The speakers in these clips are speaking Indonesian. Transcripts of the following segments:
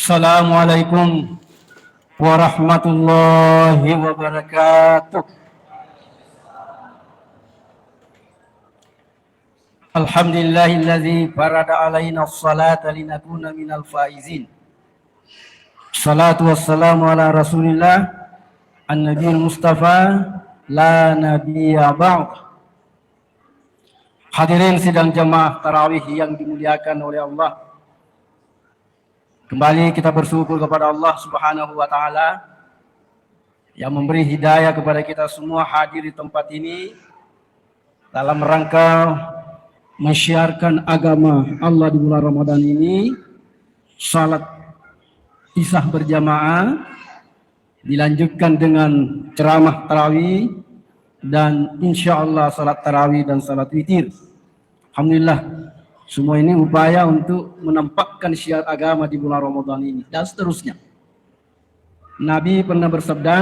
Assalamualaikum warahmatullahi wabarakatuh. Alhamdulillahilladzi farada alaina as-salata linakuna minal faizin. Salatu wassalamu ala Rasulillah an-nabiyil mustafa la nabiyya ba'd. Hadirin sidang jamaah tarawih yang dimuliakan oleh Allah. Kembali kita bersyukur kepada Allah Subhanahu wa taala yang memberi hidayah kepada kita semua hadir di tempat ini dalam rangka menyiarkan agama Allah di bulan Ramadan ini. Salat isya berjamaah dilanjutkan dengan ceramah tarawih dan insya Allah salat tarawih dan salat witir. Alhamdulillah, semua ini upaya untuk menampakkan syiar agama di bulan Ramadan ini dan seterusnya. Nabi pernah bersabda,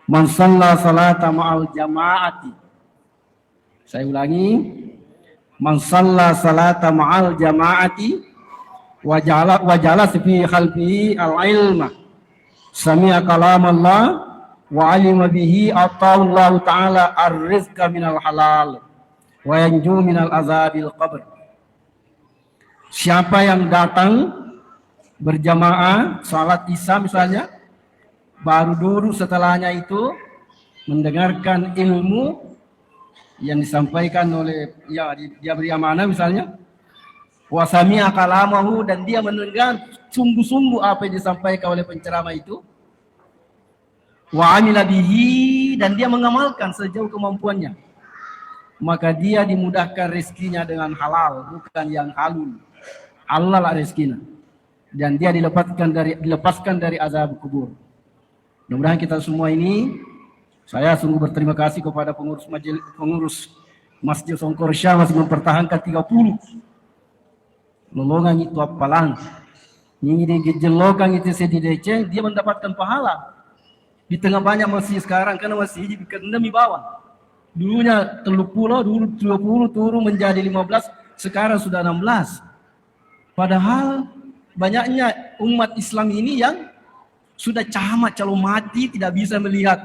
"Man shalla salata ma'al jama'ati." Saya ulangi, "Man shalla salata ma'al jama'ati wa jalasa fi khalfihi al-ilma, sami'a kalam Allah wa alima bihi ata'allahu ta'ala ar-rizqa minal halal wa yanju minal azabil qabr." Siapa yang datang berjamaah salat isya misalnya, baru duduk setelahnya itu mendengarkan ilmu yang disampaikan oleh dia beri amanah misalnya, wa sami'a kalamahu, dan dia mendengar sungguh-sungguh apa yang disampaikan oleh penceramah itu, wa amila bihi, dan dia mengamalkan sejauh kemampuannya, maka dia dimudahkan rezekinya dengan halal, bukan yang halul. Allah lah rezekinya, dan dia dilepaskan dari azab kubur. Mudah-mudahan kita semua ini, saya sungguh berterima kasih kepada pengurus Masjid Songkor Syah masih mempertahankan 30 lolongan itu apalan. Ini gejelokan itu sedidece, dia mendapatkan pahala di tengah banyak masjid sekarang, karena masjid demi bawah. Dulunya 30, dulu 20, turun menjadi 15, sekarang sudah 16. Padahal banyaknya umat Islam ini yang sudah camat calon mati, tidak bisa melihat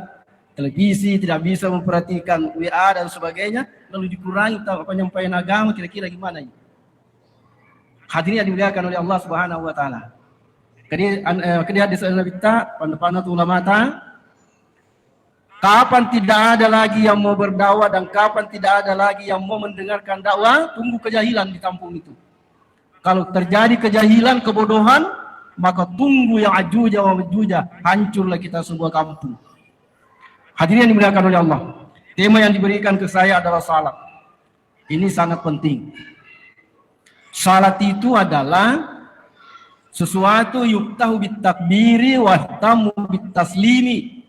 televisi, tidak bisa memperhatikan WA dan sebagainya, lalu dikurangi penyampaian agama, kira-kira gimana ini? Hadirin yang dimuliakan oleh Allah Subhanahu wa taala. Kini hadis Nabi kita, pandai ulama ta, kapan tidak ada lagi yang mau berdakwah dan kapan tidak ada lagi yang mau mendengarkan dakwah, tunggu kejahilan di kampung itu. Kalau terjadi kejahilan, kebodohan, maka tunggu yang ajuja wa majuja, hancurlah kita sebuah kampung. Hadirin yang dimuliakan oleh Allah, tema yang diberikan ke saya adalah salat. Ini sangat penting. Salat itu adalah sesuatu yuftahu bitakbiri wa tamu bitaslimi.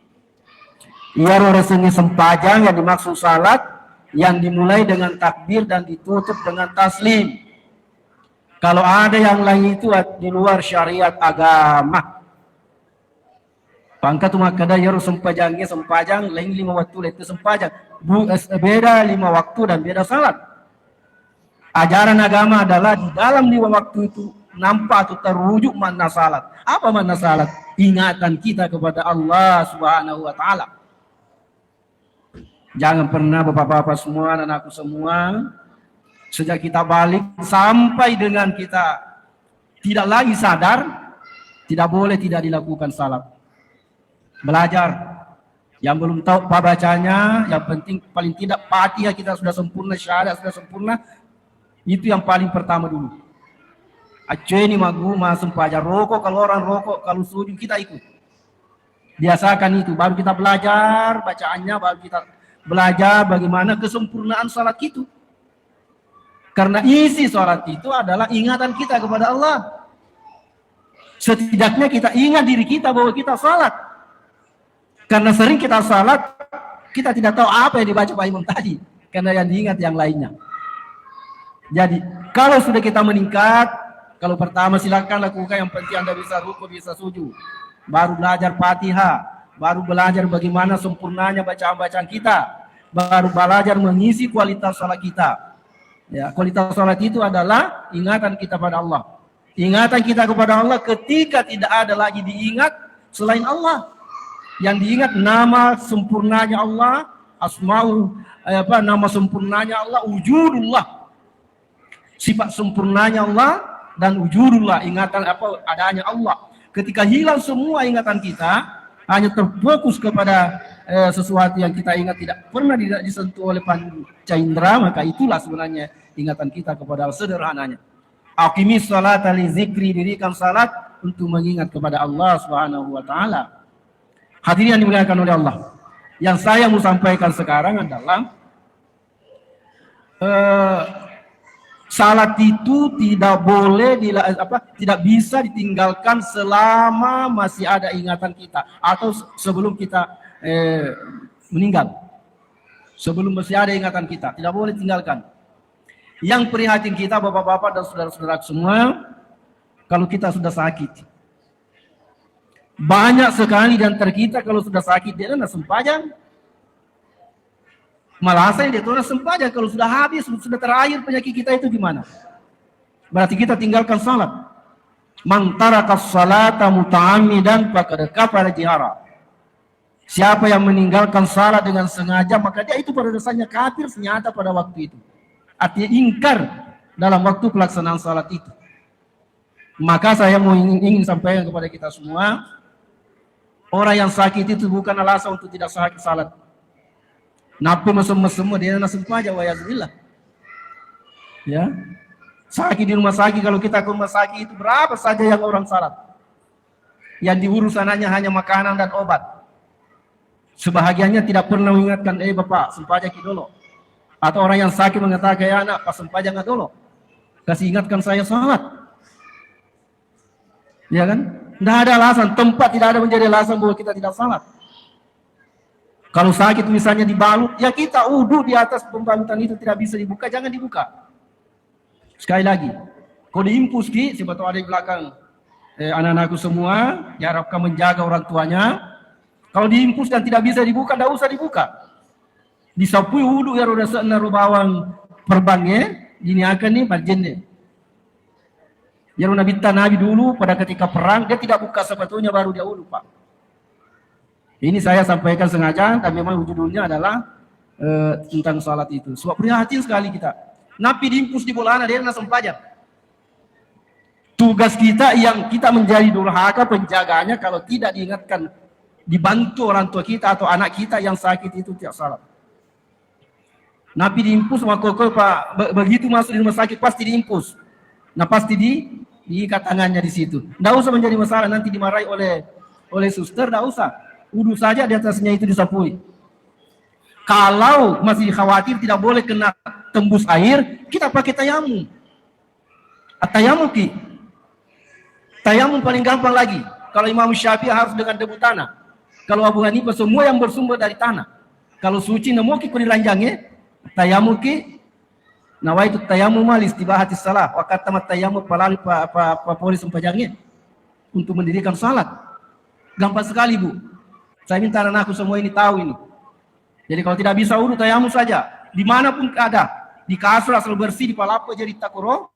Ia resmi sempajang yang dimaksud salat, yang dimulai dengan takbir dan ditutup dengan taslim. Kalau ada yang lain itu di luar syariat agama. Pangkat umat kada yaru sempajang lain 5 waktu itu sempajang. Beda 5 waktu dan beda salat. Ajaran agama adalah di dalam 5 waktu itu nampak atau terwujud makna salat. Apa makna salat? Ingatan kita kepada Allah Subhanahu wa taala. Jangan pernah bapak-bapak semua dan aku semua, sejak kita balik sampai dengan kita tidak lagi sadar, tidak boleh tidak dilakukan salat. Belajar. Yang belum tahu apa bacanya, yang penting paling tidak Fatihah kita sudah sempurna, syahadat sudah sempurna. Itu yang paling pertama dulu. Aceni maguma sempaja rokok, kalau orang rokok, kalau sujud kita ikut. Biasakan itu, baru kita belajar bacaannya, baru kita belajar bagaimana kesempurnaan salat itu. Karena isi salat itu adalah ingatan kita kepada Allah. Setidaknya kita ingat diri kita bahwa kita salat. Karena sering kita salat, kita tidak tahu apa yang dibaca Pak Imam tadi. Karena yang diingat yang lainnya. Jadi, kalau sudah kita meningkat, kalau pertama silakan lakukan, yang penting Anda bisa rukuk, bisa sujud. Baru belajar Fatihah, baru belajar bagaimana sempurnanya bacaan-bacaan kita. Baru belajar mengisi kualitas salat kita. Ya, kualitas salat itu adalah ingatan kita pada Allah. Ingatan kita kepada Allah ketika tidak ada lagi diingat selain Allah. Yang diingat nama sempurnanya Allah, nama sempurnanya Allah, wujudullah. Sifat sempurnanya Allah dan wujudullah, ingatan adanya Allah. Ketika hilang semua ingatan kita, hanya terfokus kepada sesuatu yang kita ingat tidak pernah disentuh oleh panca indera, maka itulah sebenarnya ingatan kita kepada Allah sederhananya. Aqimis salata li zikri, dirikan salat untuk mengingat kepada Allah Subhanahu wa taala. Hadirin yang dimuliakan oleh Allah. Yang saya mau sampaikan sekarang adalah salat itu tidak boleh tidak bisa ditinggalkan selama masih ada ingatan kita atau sebelum kita meninggal. Sebelum masih ada ingatan kita, tidak boleh tinggalkan. Yang prihatin kita bapak-bapak dan saudara-saudara semua, kalau kita sudah sakit. Banyak sekali di antara kita kalau sudah sakit dia nak sempajang. Malah saya dia tuh sempajang kalau sudah habis, sudah terakhir penyakit kita itu gimana? Berarti kita tinggalkan salat. Man tarakas salata muta'ammidan faqad kafara jihara. Siapa yang meninggalkan salat dengan sengaja, maka dia itu pada dasarnya kafir senyata pada waktu itu. Artinya ingkar dalam waktu pelaksanaan salat itu. Maka saya mau ingin sampaikan kepada kita semua, orang yang sakit itu bukan alasan untuk tidak sakit salat. Napa mesem-mesem dia nak sempaja wa yazillah. Ya. Sakit di rumah sakit, kalau kita ke rumah sakit itu berapa saja yang orang salat. Yang diurus anaknya hanya makanan dan obat. Sebahagiannya tidak pernah mengingatkan, bapak sempaja ki dulu. Atau orang yang sakit mengatakan, anak pas sempaja nggak dulu. Kasih ingatkan saya salat. Ya kan? Tidak ada alasan, tempat tidak ada menjadi alasan bahwa kita tidak salat. Kalau sakit misalnya dibalut, ya kita wudu di atas pembalutan itu tidak bisa dibuka, jangan dibuka. Sekali lagi, kalau diimpus ki, siapa tahu ada di belakang anak-anakku semua, diharapkan menjaga orang tuanya. Kalau diimpus dan tidak bisa dibuka, tidak usah dibuka. Disapui wudu ya roda senar bawang perbangnya, ini akan nih marjennya. Ya Nabi dulu pada ketika perang dia tidak buka sepatunya baru dia wudu, Pak. Ini saya sampaikan sengaja, tapi memang judulnya adalah tentang salat itu. Sebab prihatin sekali kita. Nabi diimpus di bola dia langsung pajak. Tugas kita yang kita menjadi durhaka penjaganya kalau tidak diingatkan, dibantu orang tua kita atau anak kita yang sakit itu tidak salat. Nabi diimpus maka Pak begitu masuk di rumah sakit pasti diimpus. Nah pasti diikat tangannya di situ. Tidak usah menjadi masalah nanti dimarahi oleh suster, tidak usah. Wudu saja di atasnya itu disapui. Kalau masih khawatir tidak boleh kena tembus air, kita pakai tayamum. Tayamum ki. Tayamum paling gampang lagi. Kalau Imam Syafi'i harus dengan debu tanah. Kalau Abu Hanifah semua yang bersumber dari tanah. Kalau suci nemu ki kudilanjangnya, tayamum ki. Nawaitu tayamum malis tibahati salah. Wakat tamat tayamum palali polis sempajangnya untuk mendirikan salat. Gampang sekali, Bu. Saya minta anakku semua ini tahu ini. Jadi kalau tidak bisa wudu tayamum saja. Dimanapun ada. Di kasur asal bersih, di palapo jadi takuro.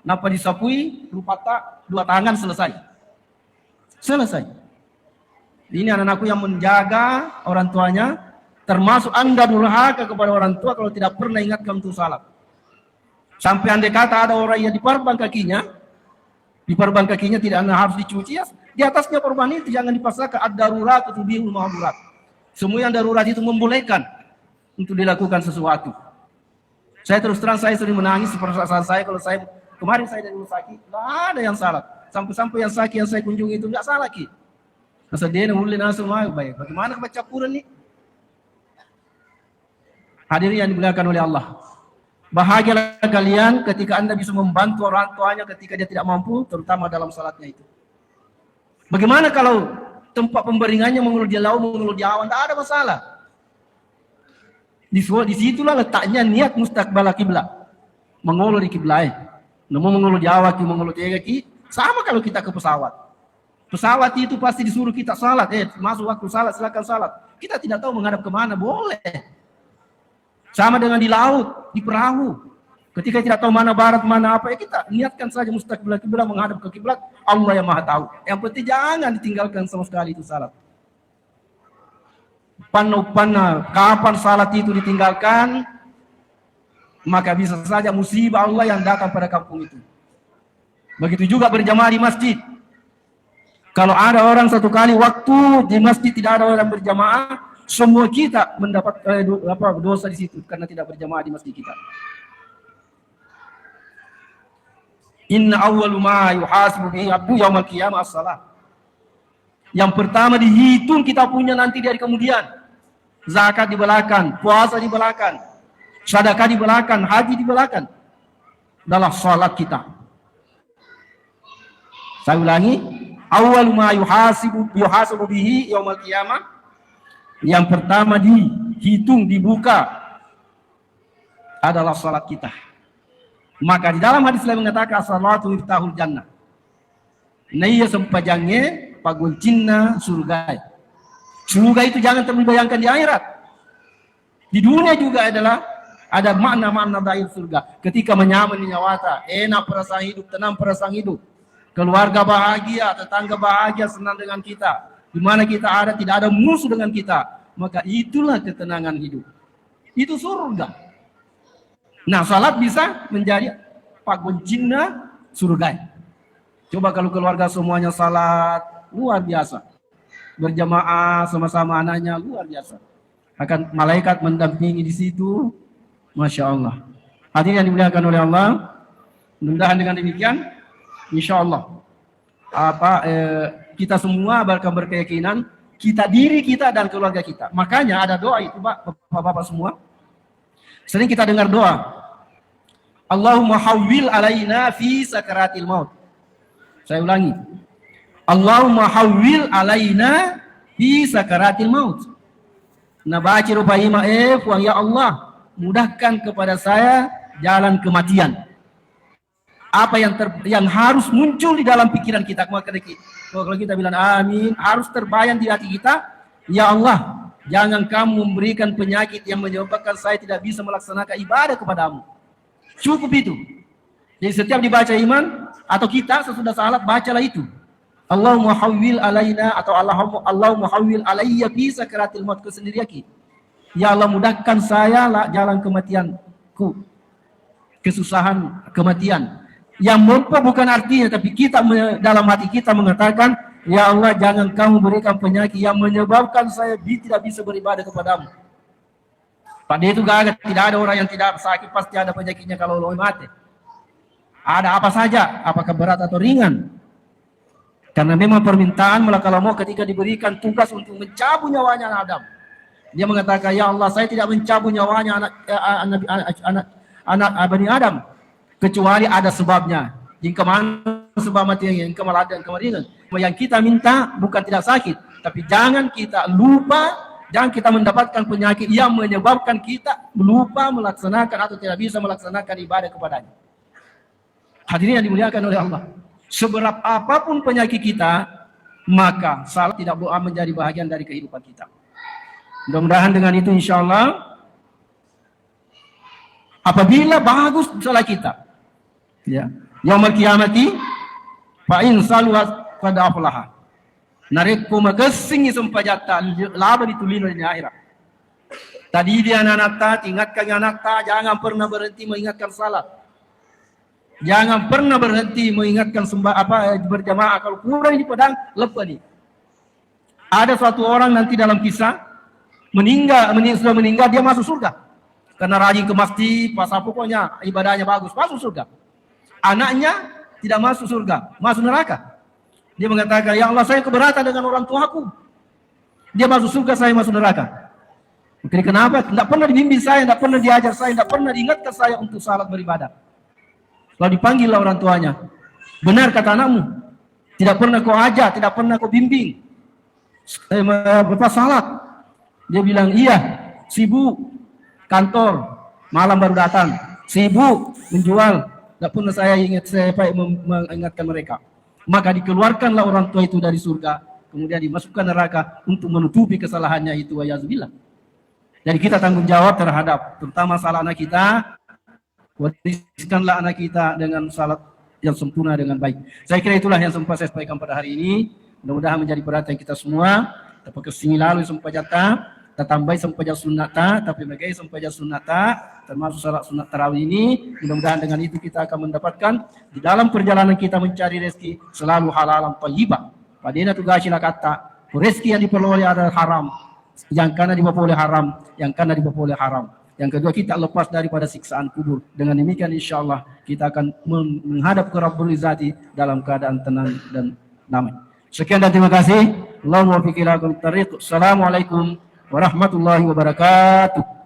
Napa disapui, dua tangan selesai. Selesai. Ini anak-anakku yang menjaga orang tuanya. Termasuk Anda durhaka kepada orang tua kalau tidak pernah ingatkan untuk salat. Sampai andai kata ada orang yang diperban kakinya. Diperban kakinya tidak harus dicuci ya. Di atasnya perban itu jangan dipaksakan ad-darurat atau bihul mahdurat. Semua yang darurat itu membolehkan untuk dilakukan sesuatu. Saya terus terang saya sering menangis perasaan saya kalau saya kemarin saya dari rumah sakit, tidak ada yang salat. Sampai-sampai yang sakit yang saya kunjungi itu tidak salah ki. Masa dia mulai langsung baik. Bagaimana baca Quran nih? Hadirin yang dimuliakan oleh Allah. Bahagialah kalian ketika Anda bisa membantu orang tuanya ketika dia tidak mampu, terutama dalam salatnya itu. Bagaimana kalau tempat pemberingannya mengeluh di laut, mengeluh di awan, tidak ada masalah. Di situlah letaknya niat mustaqbal kiblat. Mengeluh di kiblat. Namun mengeluh di awak, mengeluh di kaki, sama kalau kita ke pesawat. Pesawat itu pasti disuruh kita salat. Masuk waktu salat, silakan salat. Kita tidak tahu menghadap kemana, boleh. Sama dengan di laut, di perahu. Ketika tidak tahu mana barat, mana apa, ya kita niatkan saja mustaqbil kiblat, menghadap ke kiblat. Allah yang maha tahu. Yang penting jangan ditinggalkan sama sekali itu salat. Panna kapan salat itu ditinggalkan, maka bisa saja musibah Allah yang datang pada kampung itu. Begitu juga berjamaah di masjid. Kalau ada orang satu kali waktu di masjid tidak ada orang berjamaah, semua kita mendapat dosa di situ karena tidak berjamaah di masjid kita. Inna awwalu ma yuhasibu bihi abdu yaumal qiyamah as-salah. Yang pertama dihitung kita punya nanti dari kemudian. Zakat dibelakang, puasa dibelakang, sedekah dibelakang, haji dibelakang. Adalah salat kita. Saya ulangi, awwalu ma yuhasibu bihi yaumal qiyamah. Yang pertama dihitung, dibuka adalah salat kita. Maka di dalam hadis lain mengatakan salatu miftahul jannah. Naya sempajangnya paguncinna surga. Surga itu jangan terbayangkan di akhirat. Di dunia juga ada makna-makna dari surga. Ketika menyaman nyawata, enak perasaan hidup, tenang perasaan hidup. Keluarga bahagia, tetangga bahagia, senang dengan kita. Di mana kita ada, tidak ada musuh dengan kita. Maka itulah ketenangan hidup. Itu surga. Nah, salat bisa menjadi paguncinna surga. Coba kalau keluarga semuanya salat, luar biasa. Berjamaah sama-sama anaknya, luar biasa. Akan malaikat mendampingi di situ, masya Allah. Hadirin yang dimuliakan oleh Allah, mudah-mudahan dengan demikian, insya Allah, kita semua akan berkeyakinan kita, diri kita dan keluarga kita. Makanya ada doa itu, Pak, Bapak-bapak semua. Sering kita dengar doa, Allahumma hawwil alaina fi sakaratil maut. Saya ulangi, Allahumma hawwil alaina fi sakaratil maut. Nabaci rupaima ya Allah, mudahkan kepada saya jalan kematian. Apa yang harus muncul di dalam pikiran kita. Kalau kita bilang amin, harus terbayang di hati kita, ya Allah, jangan kamu memberikan penyakit yang menyebabkan saya tidak bisa melaksanakan ibadah kepadamu. Cukup itu. Jadi setiap dibaca iman atau kita sesudah salat, bacalah itu. Allahumma hawwil alaina atau Allahumma hawwil alayya fi sakaratil maut, ke sendiri lagi. Ya Allah, mudahkan saya jalan kematianku. Kesusahan kematian. Yang mampu bukan artinya, tapi kita dalam hati kita mengatakan, ya Allah, jangan kamu berikan penyakit yang menyebabkan saya tidak bisa beribadah kepadamu. Pada itu tidak ada orang yang tidak sakit, pasti ada penyakitnya kalau lo mati. Ada apa saja, apakah berat atau ringan. Karena memang permintaan kalau mau ketika diberikan tugas untuk mencabut nyawanya anak Adam. Dia mengatakan, ya Allah, saya tidak mencabut nyawanya anak Bani Adam. Kecuali ada sebabnya. Jika mana sebab mati yang kemaladan, kematian. Yang kita minta bukan tidak sakit. Tapi jangan kita lupa, jangan kita mendapatkan penyakit yang menyebabkan kita lupa melaksanakan atau tidak bisa melaksanakan ibadah kepadanya. Hadirin yang dimuliakan oleh Allah. Seberat apapun penyakit kita, maka salat tidak boleh menjadi bahagian dari kehidupan kita. Mudah-mudahan dengan itu insya Allah, apabila bagus salat kita, ya, yaumul qiyamati fa in saluhat qad aflaha. Narekku magasing sempajata laba ditulino di akhirat. Tadi dia anak-anak ingatkan anak-anak, jangan pernah berhenti mengingatkan salat. Jangan pernah berhenti mengingatkan berjamaah. Kalau kurang di pedang, lepas nih. Ada suatu orang nanti dalam kisah sudah meninggal, dia masuk surga. Karena rajin ke masjid, pasal pokoknya ibadahnya bagus, masuk surga. Anaknya tidak masuk surga, masuk neraka. Dia mengatakan, ya Allah, saya keberatan dengan orang tuaku. Dia masuk surga, saya masuk neraka. Mungkin kenapa? Tidak pernah dibimbing saya, tidak pernah diajar saya, tidak pernah diingatkan saya untuk salat beribadah. Lalu dipanggil orang tuanya. Benar kata anakmu, tidak pernah kau ajar, tidak pernah kau bimbing. Bapak salat. Dia bilang, iya, sibuk kantor, malam baru datang, sibuk menjual. Tidak pernah saya mengingatkan mereka. Maka dikeluarkanlah orang tua itu dari surga, kemudian dimasukkan neraka untuk menutupi kesalahannya itu. Wayazubillah. Jadi kita tanggung jawab terhadap terutama salah anak kita. Wariskanlah anak kita dengan salat yang sempurna dengan baik. Saya kira itulah yang sempat saya sampaikan pada hari ini. Mudah-mudahan menjadi perhatian kita semua. Tapi kesini lalu sempajata, tambah sempajat sunnata, tapi bagai sempajat sunnata, termasuk salat sunat tarawih ini. Mudah-mudahan dengan itu kita akan mendapatkan di dalam perjalanan kita mencari rezeki selalu halalan thayyibah. Padahal tugasnya kata, rezeki yang diperoleh adalah haram, yang karena dibawa oleh haram, yang karena dibawa oleh haram. Yang kedua, kita lepas daripada siksaan kubur. Dengan demikian insyaallah kita akan menghadap ke Rabbul Izzati dalam keadaan tenang dan damai. Sekian dan terima kasih. Assalamualaikum warahmatullahi wabarakatuh.